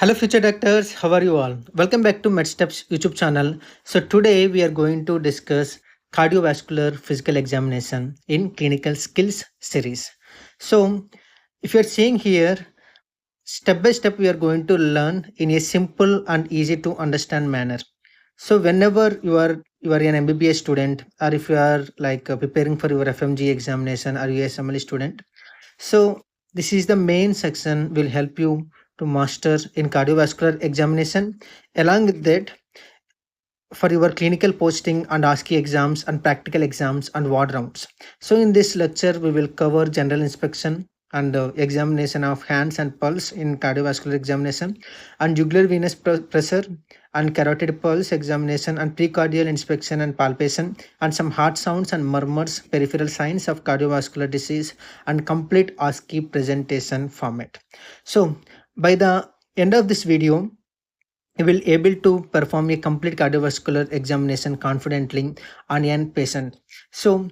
Hello future doctors, how are you all? Welcome back to MedSteps YouTube channel. So today we are going to discuss cardiovascular physical examination in clinical skills series. So if you are seeing here, step by step we are going to learn in a simple and easy to understand manner. So whenever you are an MBBS student, or if you are preparing for your FMGE examination or USMLE student, so this is the main section will help you to master in cardiovascular examination. Along with that, for your clinical posting and OSCE exams and practical exams and ward rounds. So in this lecture, we will cover general inspection and examination of hands and pulse in cardiovascular examination, and jugular venous pressure and carotid pulse examination, and precordial inspection and palpation, and some heart sounds and murmurs, peripheral signs of cardiovascular disease, and complete OSCE presentation format. So by the end of this video, you will able to perform a complete cardiovascular examination confidently on a patient. So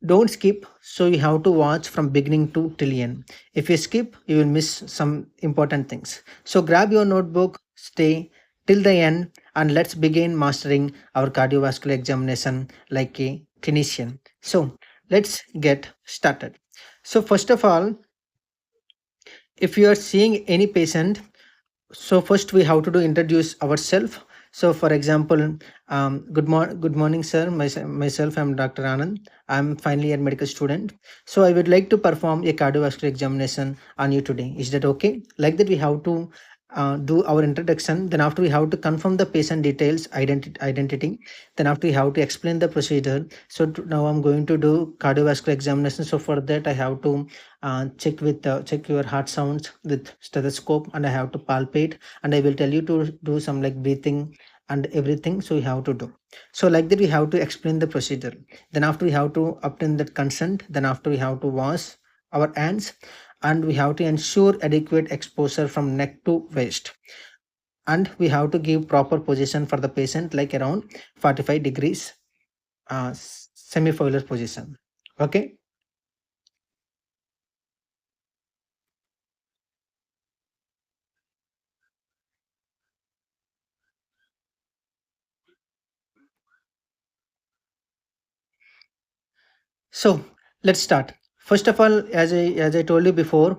don't skip. So you have to watch from beginning to till end. If you skip, you will miss some important things. So grab your notebook, stay till the end, and let's begin mastering our cardiovascular examination like a clinician. So let's get started. So first of all, if you are seeing any patient, so first we have to do introduce ourselves. So for example, good morning sir. Myself, I'm Dr. Anand. I'm final year medical student. So I would like to perform a cardiovascular examination on you today. Is that okay? Like that we have to do our introduction. Then after we have to confirm the patient details, identity. Then after we have to explain the procedure. So now I'm going to do cardiovascular examination. So for that I have to check your heart sounds with stethoscope, and I have to palpate, and I will tell you to do some like breathing and everything. So you have to do. So like that we have to explain the procedure. Then after we have to obtain that consent. Then after we have to wash our hands, and we have to ensure adequate exposure from neck to waist, and we have to give proper position for the patient like around 45 degrees semi-foiler position. Okay. So let's start. First of all, as I told you before,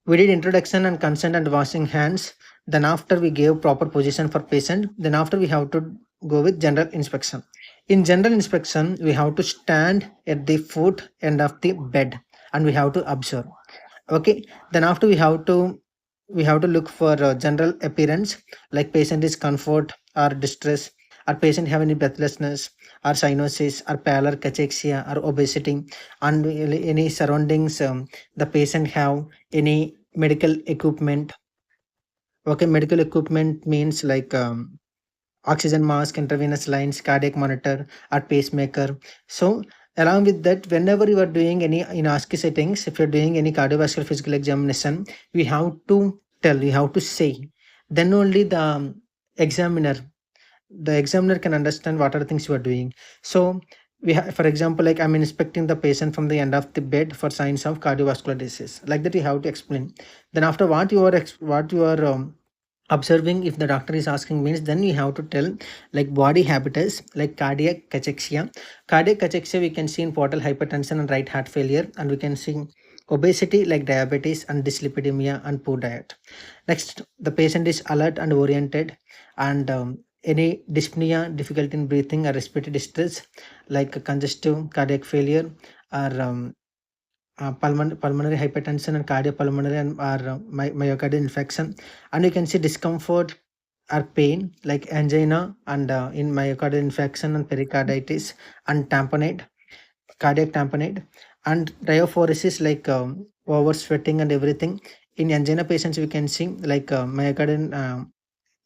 we did introduction and consent and washing hands. Then after we gave proper position for patient. Then after we have to go with general inspection. In general inspection, we have to stand at the foot end of the bed, and we have to observe. Okay. Then after we have to look for general appearance, like patient is comfort or distress, or patient have any breathlessness or cyanosis or pallor, cachexia or obesity, and any surroundings the patient have any medical equipment. Okay, medical equipment means like oxygen mask, intravenous lines, cardiac monitor, or pacemaker. So along with that, whenever you are doing any in ASCII settings, if you're doing any cardiovascular physical examination, we have to tell, you have to say. Then only the examiner can understand what are the things you are doing. So we have, for example, like I'm inspecting the patient from the end of the bed for signs of cardiovascular disease. Like that, you have to explain. Then after what you are observing, if the doctor is asking means, then you have to tell like body habitus, like cardiac cachexia. Cardiac cachexia we can see in portal hypertension and right heart failure, and we can see obesity like diabetes and dyslipidemia and poor diet. Next, the patient is alert and oriented, and any dyspnea, difficulty in breathing or respiratory distress like congestive cardiac failure, or pulmonary hypertension and cardiopulmonary and or myocardial infection. And you can see discomfort or pain like angina, and in myocardial infection and pericarditis, and tamponade, cardiac tamponade, and diaphoresis like over sweating and everything. In angina patients we can see like myocardial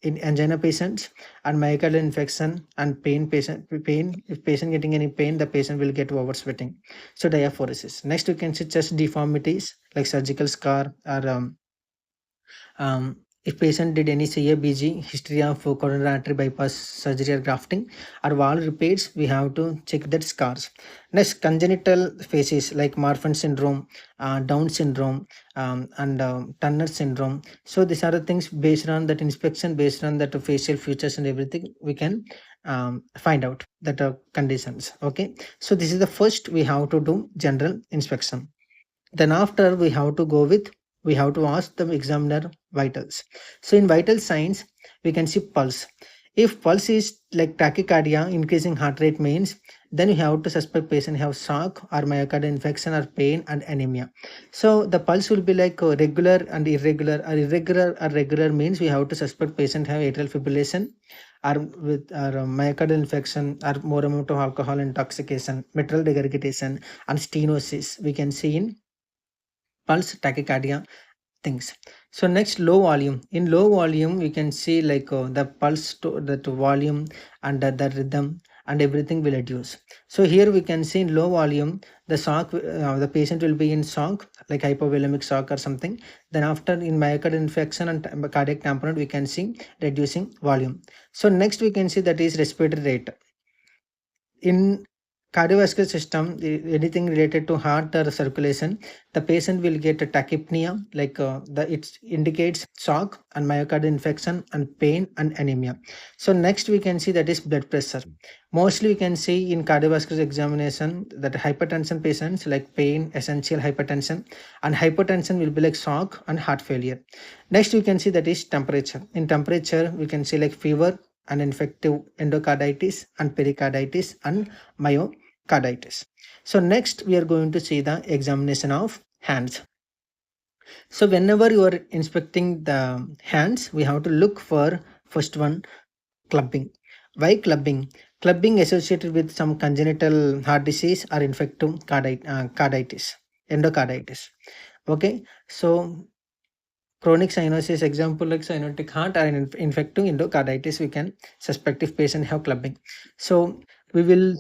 in angina patients and myocardial infection and pain. If patient getting any pain, the patient will get over sweating. So diaphoresis. Next, you can see chest deformities like surgical scar, or if patient did any CABG, history of coronary artery bypass surgery or grafting, or valve repairs, we have to check that scars. Next, congenital phases like Marfan syndrome, Down syndrome, and Turner syndrome. So these are the things based on that inspection, based on that facial features and everything, we can find out that conditions. Okay, so this is the first we have to do general inspection. Then after we have to ask the examiner vitals. So in vital signs, we can see pulse. If pulse is like tachycardia, increasing heart rate means, then you have to suspect patient have shock or myocardial infection or pain and anemia. So the pulse will be like regular and irregular, or irregular or regular means we have to suspect patient have atrial fibrillation or with or myocardial infection or more amount of alcohol intoxication, mitral regurgitation and stenosis we can see in pulse tachycardia things. So next, low volume. In low volume we can see like the pulse to that volume and the rhythm and everything will reduce. So here we can see in low volume the shock, the patient will be in shock like hypovolemic shock or something. Then after in myocardial infection and cardiac tamponade we can see reducing volume. So next we can see that is respiratory rate. In cardiovascular system, anything related to heart or circulation, the patient will get a tachypnea, like it indicates shock and myocardial infection and pain and anemia. So next we can see that is blood pressure. Mostly we can see in cardiovascular examination that hypertension patients like pain, essential hypertension, and hypertension will be like shock and heart failure. Next we can see that is temperature. In temperature we can see like fever and infective endocarditis and pericarditis and myocarditis. So next we are going to see the examination of hands. So whenever you are inspecting the hands, we have to look for first one, clubbing. Why clubbing? Clubbing associated with some congenital heart disease or infective carditis, endocarditis. Okay, so chronic cyanosis, example like cyanotic heart or infective endocarditis, we can suspect if patient have clubbing. So we will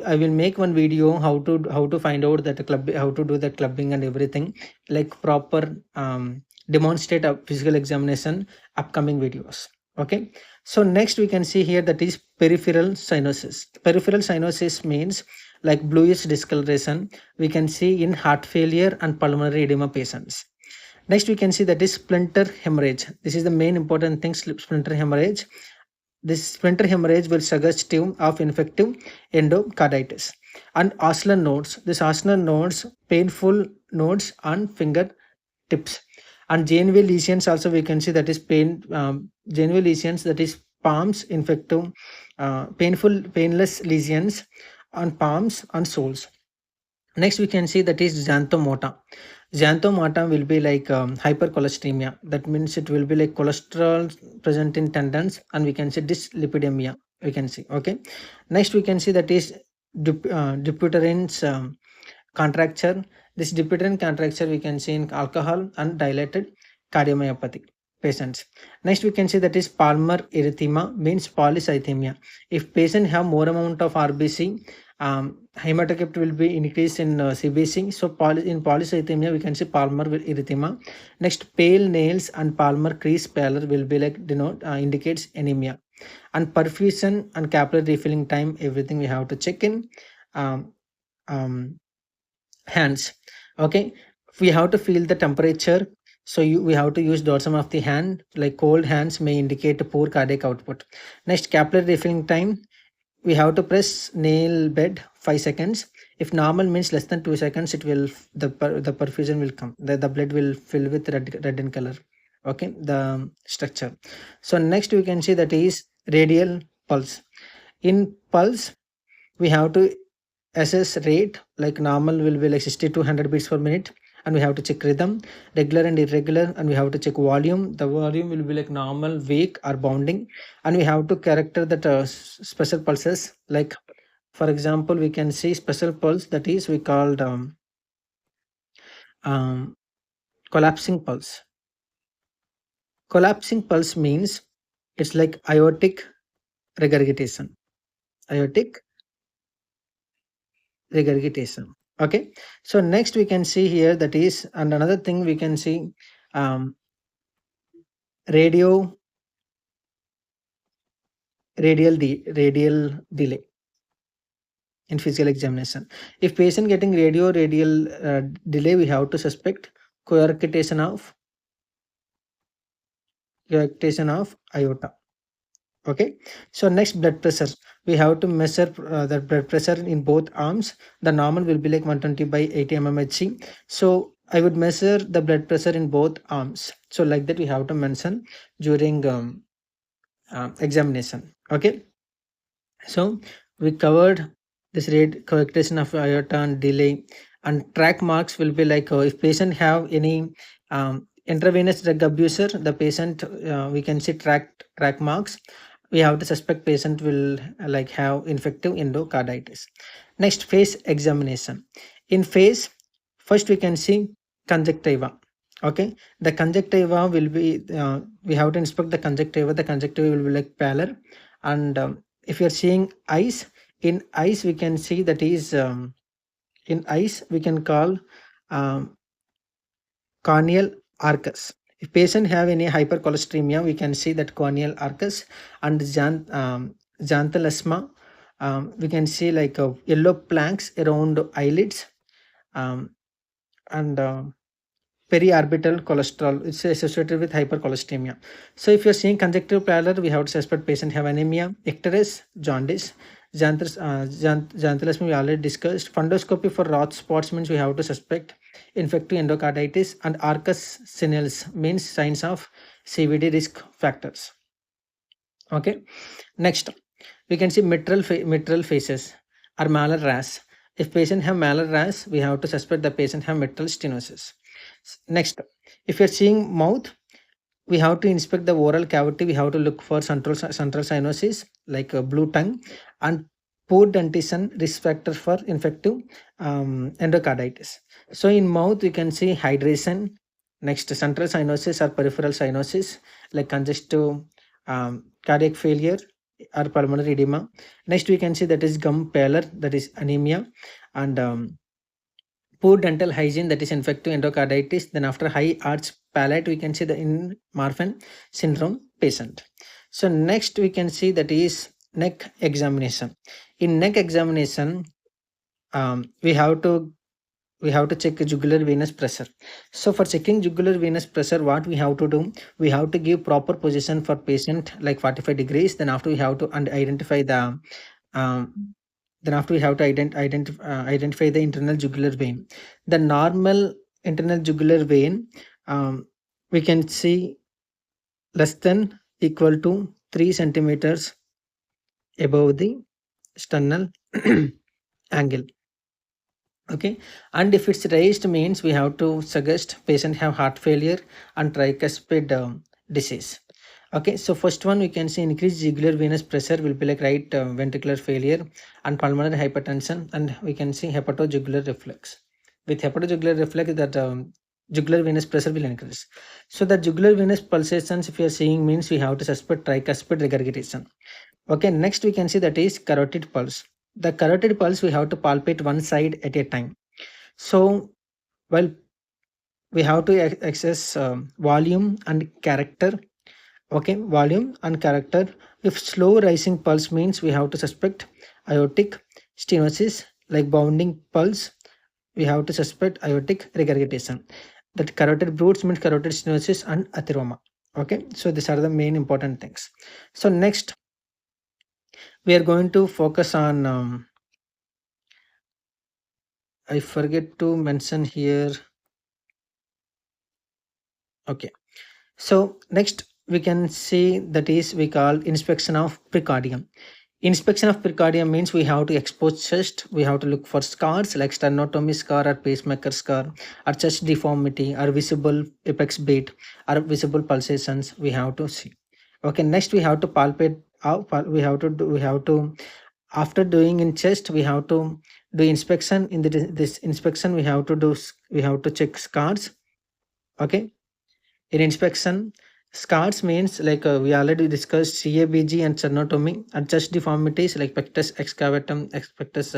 I will make one video how to find out that club, how to do the clubbing and everything, like proper demonstrate a physical examination upcoming videos. Okay, so next we can see here that is peripheral cyanosis. Peripheral cyanosis means like bluish discoloration we can see in heart failure and pulmonary edema patients. Next we can see that is splinter hemorrhage. This is the main important thing, splinter hemorrhage. This splinter hemorrhage will suggestive of infective endocarditis. And ossular nodes. This ossular nodes, painful nodes on finger tips. And JNV lesions also we can see that is JNV lesions, that is palms infective, painless lesions on palms and soles. Next we can see that is xanthomata. Xanthomata will be like hypercholesteremia. That means it will be like cholesterol present in tendons, and we can see dyslipidemia. We can see. Okay. Next we can see that is Dupuytren's contracture. This Dupuytren contracture we can see in alcohol and dilated cardiomyopathy patients. Next we can see that is Palmer erythema, means polycythemia. If patient have more amount of RBC, hematocrit will be increased in CBC. So in polycythemia we can see Palmer erythema. Next, pale nails and Palmer crease pallor will be like indicates anemia. And perfusion and capillary refilling time, everything we have to check in um, um, hands. Okay, we have to feel the temperature. So we have to use dorsum of the hand, like cold hands may indicate poor cardiac output. Next, capillary refilling time, we have to press nail bed 5 seconds. If normal means less than 2 seconds, it will the perfusion will come, the blood will fill with red in color. Okay, the structure. So next we can see that is radial pulse. In pulse we have to assess rate, like normal will be like 60 to 100 beats per minute, and we have to check rhythm, regular and irregular, and we have to check volume. The volume will be like normal, weak or bounding, and we have to character that special pulses. Like for example we can see special pulse, that is we called um, collapsing pulse. Collapsing pulse means it's like aortic regurgitation. Aortic regurgitation. Okay, so next we can see here that is, and another thing we can see, um, radio radial delay in physical examination. If patient getting radial delay, we have to suspect coarctation of aorta. Okay, so next, blood pressure. We have to measure the blood pressure in both arms. The normal will be like 120 by 80 mmHg. So I would measure the blood pressure in both arms. So like that we have to mention during examination. Okay, so we covered this rate correction of aorta and delay, and track marks will be like if patient have any intravenous drug abuser, the patient we can see track marks. We have to suspect patient will like have infective endocarditis. Next, face examination. In face, first we can see conjunctiva. Okay, the conjunctiva will be we have to inspect the conjunctiva. The conjunctiva will be like pallor, and if you're seeing eyes, in eyes we can see that is in eyes we can call um, corneal arcus. If patient have any hypercholesteremia, we can see that corneal arcus, and xanthelasma. We can see like yellow planks around eyelids, um, and periorbital cholesterol is associated with hypercholesteremia. So if you're seeing conjunctive pallor, we have to suspect patient have anemia. Icterus, jaundice. Xanthelasma we already discussed. Fundoscopy for Roth spots means we have to suspect infective endocarditis, and arcus senils means signs of CVD risk factors. Okay, next we can see mitral phases or malar rash. If patient have malar rash, we have to suspect the patient have mitral stenosis. Next, if you're seeing mouth, we have to inspect the oral cavity. We have to look for central cyanosis like a blue tongue, and poor dentition risk factor for infective endocarditis. So in mouth we can see hydration. Next, central cyanosis or peripheral cyanosis like congestive cardiac failure or pulmonary edema. Next we can see that is gum pallor, that is anemia, and poor dental hygiene, that is infective endocarditis. Then after high arch palate, we can see the in Marfan syndrome patient. So next we can see that is neck examination. In neck examination, we have to check jugular venous pressure. So for checking jugular venous pressure, what we have to do, we have to give proper position for patient like 45 degrees. Then after we have to identify the then after we have to identify the internal jugular vein. The normal internal jugular vein, we can see less than equal to 3 centimeters above the sternal angle. Okay, and if it's raised means we have to suggest patient have heart failure and tricuspid disease. Okay, so first one we can see increased jugular venous pressure will be like right ventricular failure and pulmonary hypertension, and we can see hepatojugular reflex. With hepatojugular reflex, that jugular venous pressure will increase. So the jugular venous pulsations, if you are seeing, means we have to suspect tricuspid regurgitation. Okay, next we can see that is carotid pulse. The carotid pulse we have to palpate one side at a time. So while we have to access volume and character. Okay, volume and character. If slow rising pulse means we have to suspect aortic stenosis, like bounding pulse, we have to suspect aortic regurgitation. That carotid broods means carotid stenosis and atheroma. Okay, so these are the main important things. So next we are going to focus on I forget to mention here. Okay, so next we can see that is we call inspection of precordium. Inspection of precordium means we have to expose chest. We have to look for scars like sternotomy scar or pacemaker scar or chest deformity or visible apex beat or visible pulsations. We have to see. Okay, next we have to palpate. We have to after doing in chest we have to do inspection. In this inspection we have to check scars. Okay, in inspection, scars means like we already discussed CABG and sternotomy, and chest deformities like pectus excavatum, pectus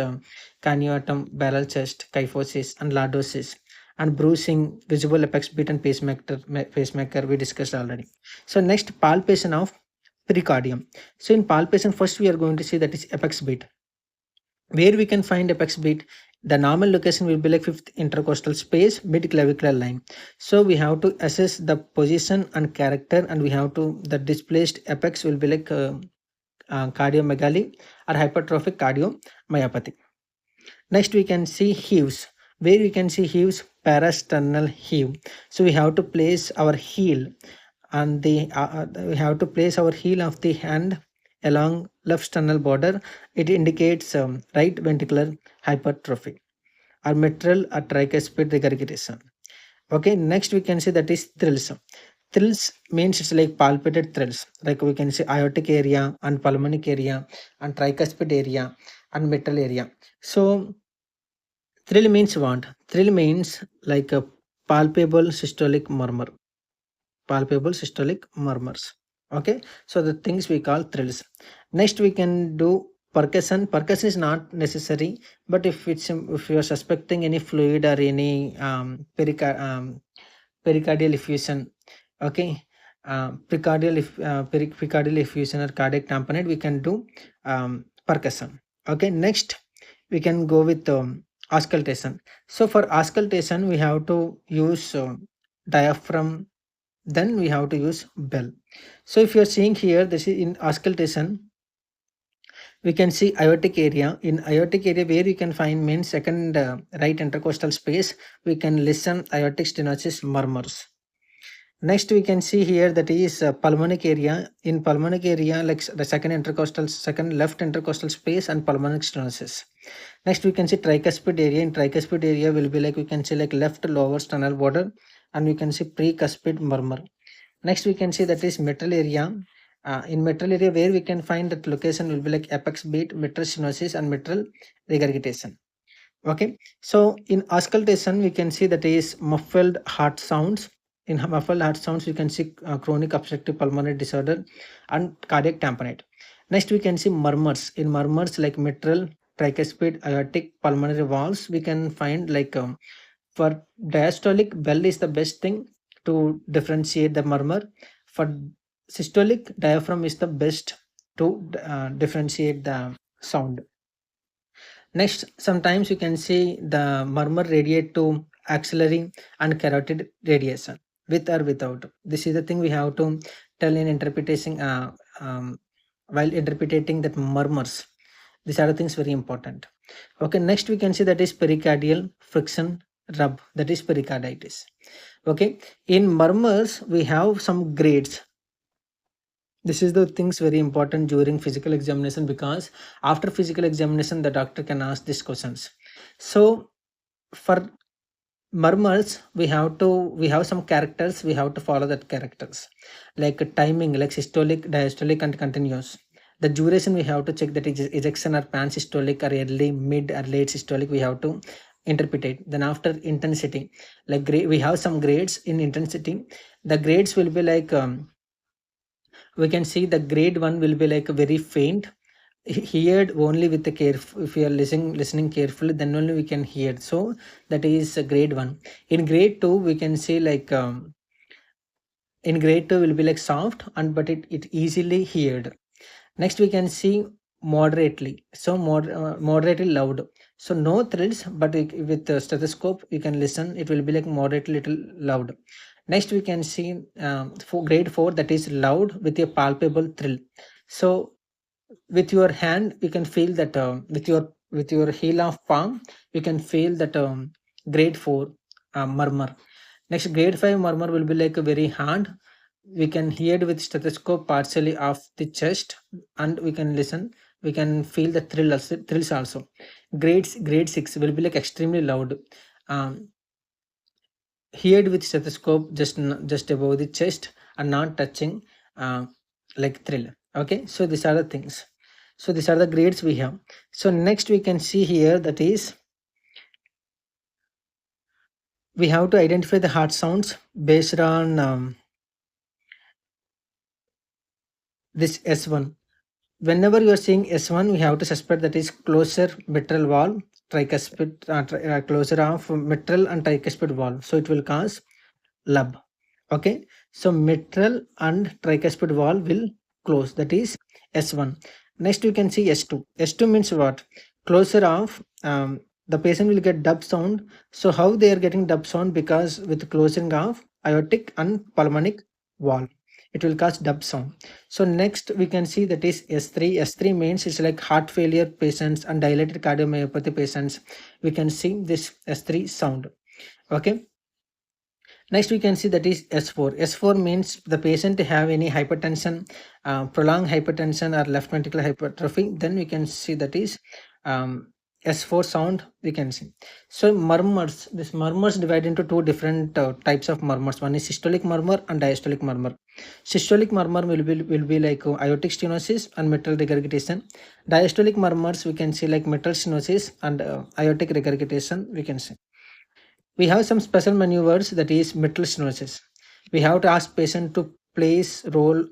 caneatum, barrel chest, kyphosis, and lordosis. and bruising, visible apex beat and pacemaker we discussed already. So next, palpation of pericardium. So in palpation, first we are going to see that is apex beat. Where we can find apex beat, the normal location will be like fifth intercostal space, mid clavicular line. So we have to assess the position and character, and we have to, the displaced apex will be like cardiomegaly or hypertrophic cardiomyopathy. Next we can see heaves. Where we can see heaves, parasternal heave. So we have to place our heel and we have to place our heel of the hand along left sternal border. It indicates right ventricular hypertrophy or mitral or tricuspid regurgitation. Okay, next we can see that is thrills. Thrills means it's like palpated thrills. Like we can see aortic area and pulmonic area and tricuspid area and mitral area. So thrill means what? Thrill means like a palpable systolic murmur. Palpable systolic murmurs. Okay, so the things we call thrills. Next, we can do percussion. Percussion is not necessary, but if you are suspecting any fluid or any pericardial effusion, okay, precordial effusion or cardiac tamponade, we can do percussion. Okay, next we can go with auscultation. So for auscultation, we have to use diaphragm, then we have to use bell. So if you are seeing here, this is in auscultation, we can see aortic area. In aortic area, where you can find main second right intercostal space, we can listen aortic stenosis murmurs. Next, we can see here that is pulmonic area. In pulmonic area, like the second left intercostal space and pulmonic stenosis. Next, we can see tricuspid area. In tricuspid area will be like, we can see like left lower sternal border, and we can see precuspid murmur. Next, we can see that is mitral area. In mitral area, where we can find that location will be like apex beat, mitral stenosis, and mitral regurgitation. Okay, so in auscultation, we can see that is muffled heart sounds. In muffled heart sounds, we can see chronic obstructive pulmonary disorder and cardiac tamponade. Next, we can see murmurs. In murmurs like mitral, tricuspid, aortic, pulmonary valves, we can find like for diastolic, bell is the best thing to differentiate the murmur. For systolic, diaphragm is the best to differentiate the sound. Next, sometimes you can see the murmur radiate to axillary and carotid radiation, with or without. This is the thing we have to tell in interpreting while interpreting that murmurs. These are the things very important. Okay, next we can see that is pericardial friction rub, that is pericarditis. Okay, in murmurs we have some grades. This is the things very important during physical examination, because after physical examination the doctor can ask these questions. So for murmurs, we have some characters, we have to follow that characters, like timing, like systolic, diastolic, and continuous. The duration we have to check, that is ejection or pansystolic or early, mid, or late systolic, we have to interpret it. Then after intensity, like we have some grades in intensity. The grades will be like we can see the grade 1 will be like very faint, heard only with the careful. If you are listening carefully, then only we can hear. So that is grade 1. In grade 2 we can see like in grade 2 will be like soft and but it easily heard. Next we can see moderately, so moderately loud, so no thrills, but with the stethoscope you can listen, it will be like moderately little loud. Next we can see for grade 4, that is loud with a palpable thrill. So with your hand you can feel that with your heel of palm you can feel that grade 4 murmur. Next, grade 5 murmur will be like a very hard, we can hear it with stethoscope partially off the chest, and we can listen, we can feel the thrills also. Grade 6 will be like extremely loud, um, heard with stethoscope just above the chest and not touching like thrill. Okay, so these are the things. So these are the grades we have. So next we can see here, that is we have to identify the heart sounds based on this S1. Whenever you are seeing S1, we have to suspect that is closer mitral valve tricuspid closure of mitral and tricuspid valve, so it will cause lub. Okay, so mitral and tricuspid valve will close, that is S1. Next we can see S2. S2 means what? Closure of the patient will get dub sound. So how they are getting dub sound? Because with closing of aortic and pulmonic valve, it will cause dub sound. So next we can see that is S3. S3 means it's like heart failure patients and dilated cardiomyopathy patients. We can see this S3 sound. Okay. Next we can see that is S4. S4 means the patient have any hypertension, prolonged hypertension or left ventricular hypertrophy. Then we can see that is S4 sound we can see. So murmurs, this murmurs divide into two different types of murmurs. One is systolic murmur and diastolic murmur. Systolic murmur will be like aortic stenosis and mitral regurgitation. Diastolic murmurs we can see like mitral stenosis and aortic regurgitation we can see. We have some special maneuvers, that is mitral stenosis. We have to ask patient to place roll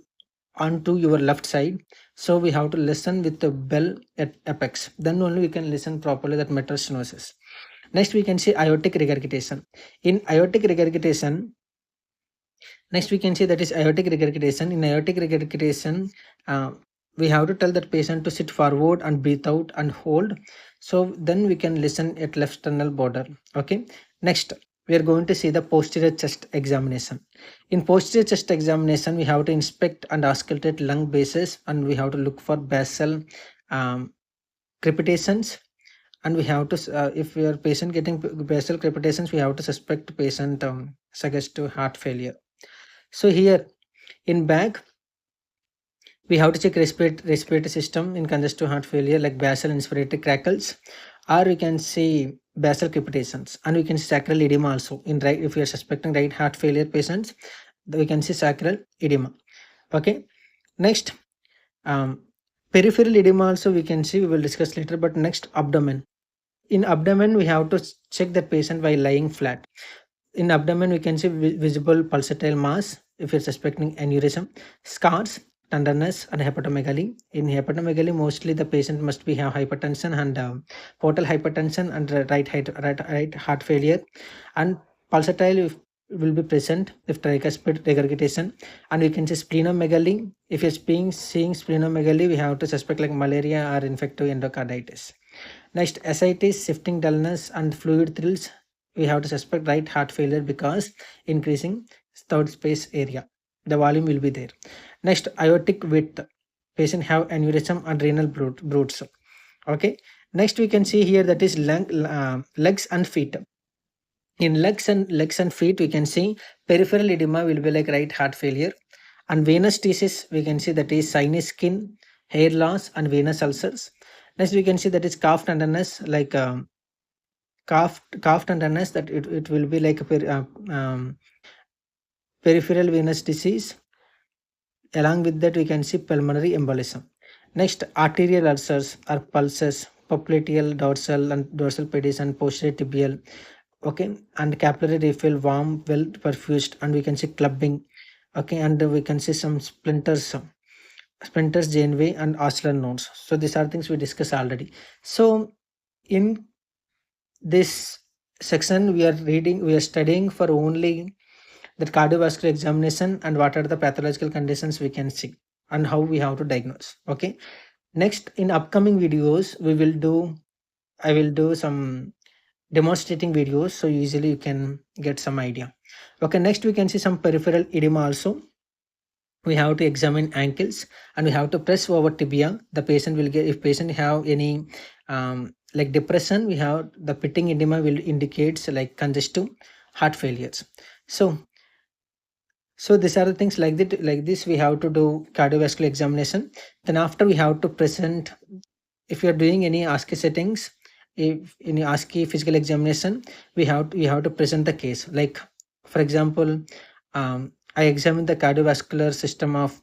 onto your left side. So we have to listen with the bell at apex. Then only we can listen properly that mitral stenosis. Next we can see aortic regurgitation. In aortic regurgitation, next we can see that is aortic regurgitation. In aortic regurgitation, we have to tell that patient to sit forward and breathe out and hold. So then we can listen at left sternal border. Okay. Next, we are going to see the posterior chest examination. In posterior chest examination, we have to inspect and auscultate lung bases, and we have to look for basal crepitations. And we have to, if we are patient getting basal crepitations, we have to suspect patient suggestive heart failure. So here in back, we have to check respiratory system in congestive heart failure, like basal inspiratory crackles, or we can see basal crepitations, and we can see sacral edema also. In right, if we are suspecting right heart failure patients, we can see sacral edema. Okay. Next, peripheral edema also we can see. We will discuss later. But next, abdomen. In abdomen, we have to check that patient by lying flat. In abdomen, we can see visible pulsatile mass if you're suspecting aneurysm, scars, tenderness, and hepatomegaly. In hepatomegaly, mostly the patient must be have hypertension and portal hypertension and right heart failure, and pulsatile will be present if tricuspid regurgitation. And we can see splenomegaly. If you're seeing splenomegaly, we have to suspect like malaria or infective endocarditis. Next, ascites, shifting dullness, and fluid thrills. We have to suspect right heart failure because increasing third space area. The volume will be there. Next, aortic width. Patient have aneurysm and renal broods. Okay. Next, we can see here that is legs and feet. In legs and feet, we can see peripheral edema will be like right heart failure. And venous disease, we can see that is sinus skin, hair loss, and venous ulcers. Next, we can see that is calf tenderness, like calf tenderness, that it will be like a peripheral venous disease. Along with that, we can see pulmonary embolism. Next, arterial ulcers or pulses, popliteal, dorsal pedis, and posterior tibial. Okay, and capillary refill, warm, well perfused, and we can see clubbing. Okay, and we can see some splinters, Janeway, and oscular nodes. So these are things we discussed already. So in this section, we are studying for only that cardiovascular examination and what are the pathological conditions we can see and how we have to diagnose. Okay. Next, in upcoming videos, I will do some demonstrating videos, so usually you can get some idea. Okay. Next, we can see some peripheral edema also. We have to examine ankles and we have to press over tibia. The patient will get, if patient have any like depression, we have the pitting edema will indicates like congestive heart failures. So these are the things like that, like this we have to do cardiovascular examination. Then after we have to present, if you are doing any OSCE settings, if in OSCE physical examination, we have to present the case. Like for example, I examined the cardiovascular system of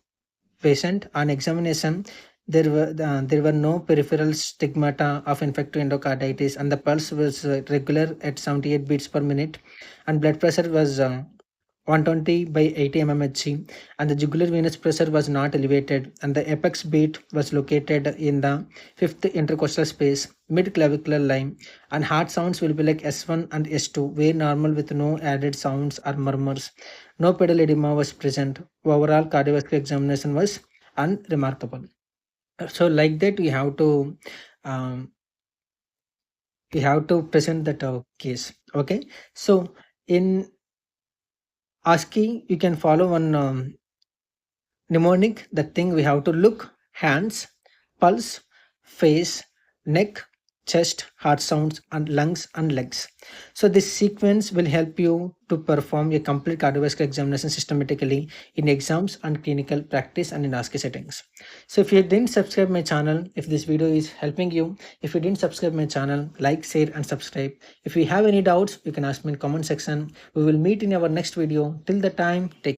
patient. On examination, there were no peripheral stigmata of infective endocarditis, and the pulse was regular at 78 beats per minute, and blood pressure was 120 by 80 mmHg, and the jugular venous pressure was not elevated, and the apex beat was located in the fifth intercostal space, mid clavicular line, and heart sounds will be like S1 and S2, where normal with no added sounds or murmurs. No pedal edema was present. Overall cardiovascular examination was unremarkable. So like that, um, we have to present that case. Okay, so in ASCII, you can follow one mnemonic. The thing we have to look: hands, pulse, face, neck, chest, heart sounds, and lungs and legs. So this sequence will help you to perform a complete cardiovascular examination systematically in exams and clinical practice and in ASCII settings. So if you didn't subscribe my channel, if this video is helping you, if you didn't subscribe my channel, like, share and subscribe. If you have any doubts, you can ask me in comment section. We will meet in our next video. Till the time, take